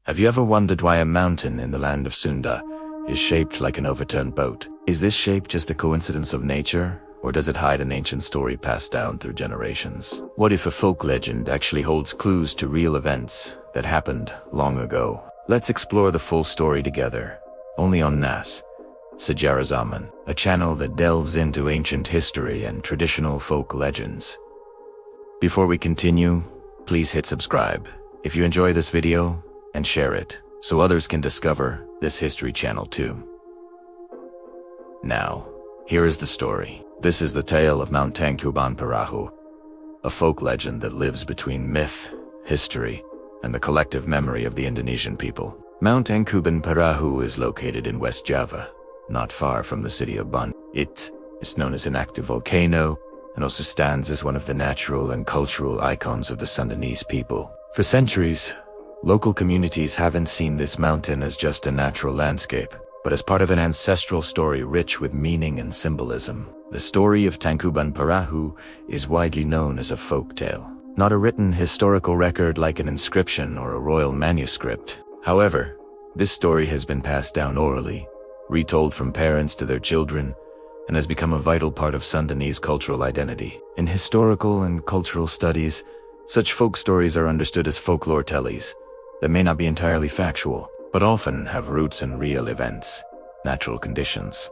Have you ever wondered why a mountain in the land of Sunda is shaped like an overturned boat? Is this shape just a coincidence of nature, or does it hide an ancient story passed down through generations? What if a folk legend actually holds clues to real events that happened long ago? Let's explore the full story together, only on NAS Sejarah Zaman, a channel that delves into ancient history and traditional folk legends. Before we continue, please hit subscribe if you enjoy this video, and share it so others can discover this history channel too. Now, here is the story. This is the tale of Mount Tangkuban Perahu, a folk legend that lives between myth, history, and the collective memory of the Indonesian people. Mount Tangkuban Perahu is located in West Java, not far from the city of Bandung. It is known as an active volcano and also stands as one of the natural and cultural icons of the Sundanese people. For centuries, local communities haven't seen this mountain as just a natural landscape, but as part of an ancestral story rich with meaning and symbolism. The story of Tangkuban Perahu is widely known as a folk tale, not a written historical record like an inscription or a royal manuscript. However, this story has been passed down orally, retold from parents to their children, and has become a vital part of Sundanese cultural identity. In historical and cultural studies, such folk stories are understood as folklore tellies that may not be entirely factual, but often have roots in real events, natural conditions,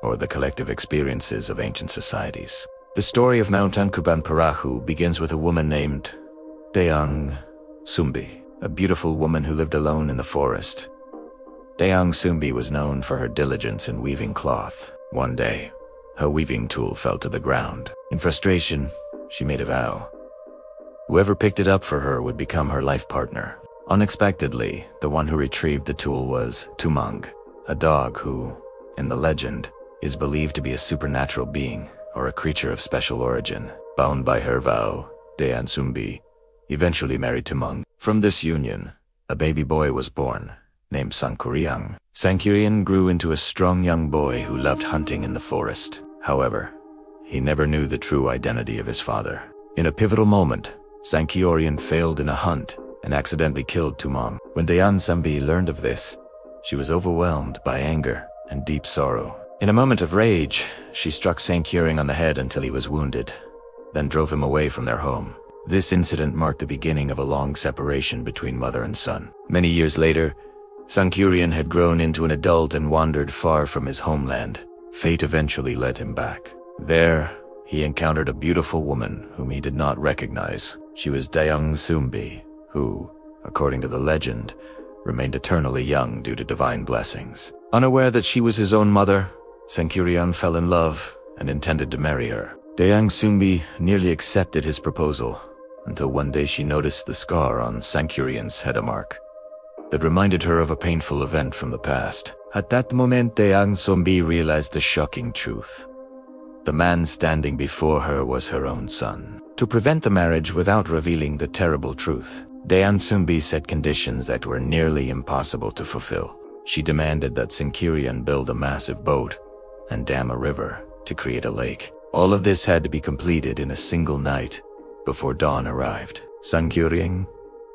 or the collective experiences of ancient societies. The story of Mount Tangkuban Perahu begins with a woman named Dayang Sumbi, a beautiful woman who lived alone in the forest. Dayang Sumbi was known for her diligence in weaving cloth. One day, her weaving tool fell to the ground. In frustration, she made a vow. Whoever picked it up for her would become her life partner. Unexpectedly, the one who retrieved the tool was Tumang, a dog who, in the legend, is believed to be a supernatural being or a creature of special origin. Bound by her vow, Dayang Sumbi eventually married Tumang. From this union, a baby boy was born, named Sangkuriang. Sangkuriang grew into a strong young boy who loved hunting in the forest. However, he never knew the true identity of his father. In a pivotal moment, Sangkuriang failed in a hunt and accidentally killed Tumang. When Dayang Sumbi learned of this, she was overwhelmed by anger and deep sorrow. In a moment of rage, she struck Sangkuriang on the head until he was wounded, then drove him away from their home. This incident marked the beginning of a long separation between mother and son. Many years later, Sangkuriang had grown into an adult and wandered far from his homeland. Fate eventually led him back. There, he encountered a beautiful woman whom he did not recognize. She was Dayang Sumbi, who, according to the legend, remained eternally young due to divine blessings. Unaware that she was his own mother, Sangkuriang fell in love and intended to marry her. Dayang Sumbi nearly accepted his proposal, until one day she noticed the scar on Sangkuriang's head mark that reminded her of a painful event from the past. At that moment, Dayang Sumbi realized the shocking truth. The man standing before her was her own son. To prevent the marriage without revealing the terrible truth, Dayang Sumbi set conditions that were nearly impossible to fulfill. She demanded that Sangkuriang build a massive boat and dam a river to create a lake. All of this had to be completed in a single night before dawn arrived. Sangkuriang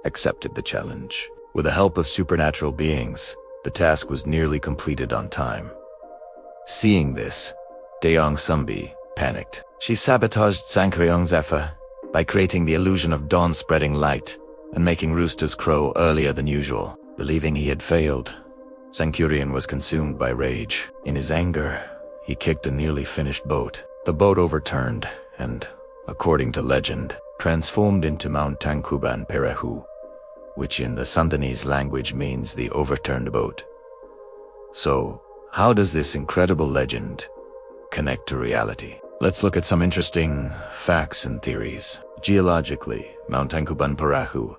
accepted the challenge. With the help of supernatural beings, the task was nearly completed on time. Seeing this, Dayang Sumbi panicked. She sabotaged Sangkuriang's effort by creating the illusion of dawn spreading light and making roosters crow earlier than usual. Believing he had failed, Sangkuriang was consumed by rage. In his anger, he kicked a nearly finished boat. The boat overturned and, according to legend, transformed into Mount Tangkuban Perahu, which in the Sundanese language means the overturned boat. So, how does this incredible legend connect to reality? Let's look at some interesting facts and theories. Geologically, Mount Tangkuban Perahu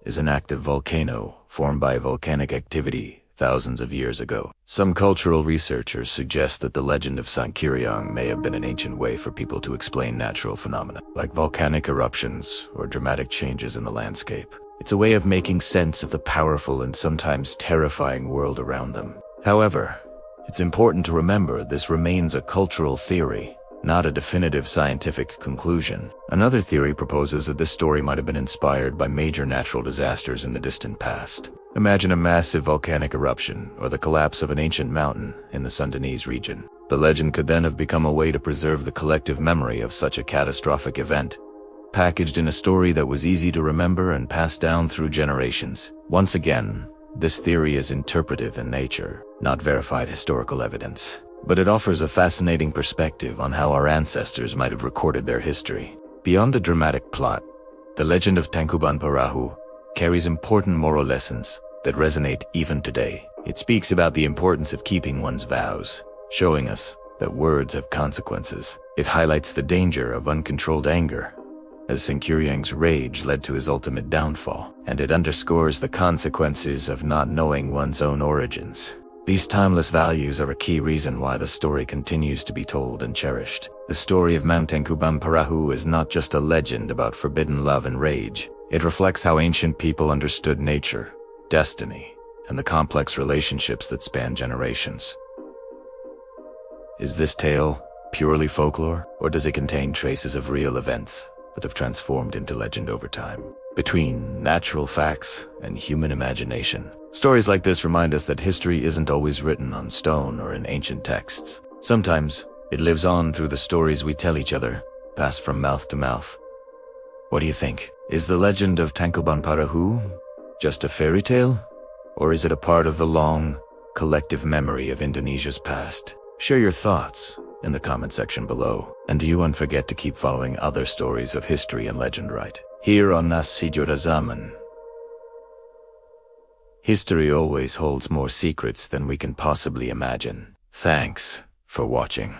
is an active volcano formed by volcanic activity thousands of years ago. Some cultural researchers suggest that the legend of Sangkuriang may have been an ancient way for people to explain natural phenomena, like volcanic eruptions or dramatic changes in the landscape. It's a way of making sense of the powerful and sometimes terrifying world around them. However, it's important to remember this remains a cultural theory, not a definitive scientific conclusion. Another theory proposes that this story might have been inspired by major natural disasters in the distant past. Imagine a massive volcanic eruption or the collapse of an ancient mountain in the Sundanese region. The legend could then have become a way to preserve the collective memory of such a catastrophic event, packaged in a story that was easy to remember and passed down through generations. Once again, this theory is interpretive in nature, not verified historical evidence, but it offers a fascinating perspective on how our ancestors might have recorded their history. Beyond the dramatic plot, the legend of Tangkuban Perahu carries important moral lessons that resonate even today. It speaks about the importance of keeping one's vows, showing us that words have consequences. It highlights the danger of uncontrolled anger, as Sangkuriang's rage led to his ultimate downfall, and it underscores the consequences of not knowing one's own origins. These timeless values are a key reason why the story continues to be told and cherished. The story of Mount Tangkuban Perahu is not just a legend about forbidden love and rage. It reflects how ancient people understood nature, destiny, and the complex relationships that span generations. Is this tale purely folklore, or does it contain traces of real events that have transformed into legend over time? Between natural facts and human imagination, stories like this remind us that history isn't always written on stone or in ancient texts. Sometimes it lives on through the stories we tell each other, passed from mouth to mouth. What do you think? Is the legend of Tangkuban Perahu just a fairy tale? Or is it a part of the long, collective memory of Indonesia's past? Share your thoughts in the comment section below. And do not forget to keep following other stories of history and legend right here on NAS Sejarah Zaman. History always holds more secrets than we can possibly imagine. Thanks for watching.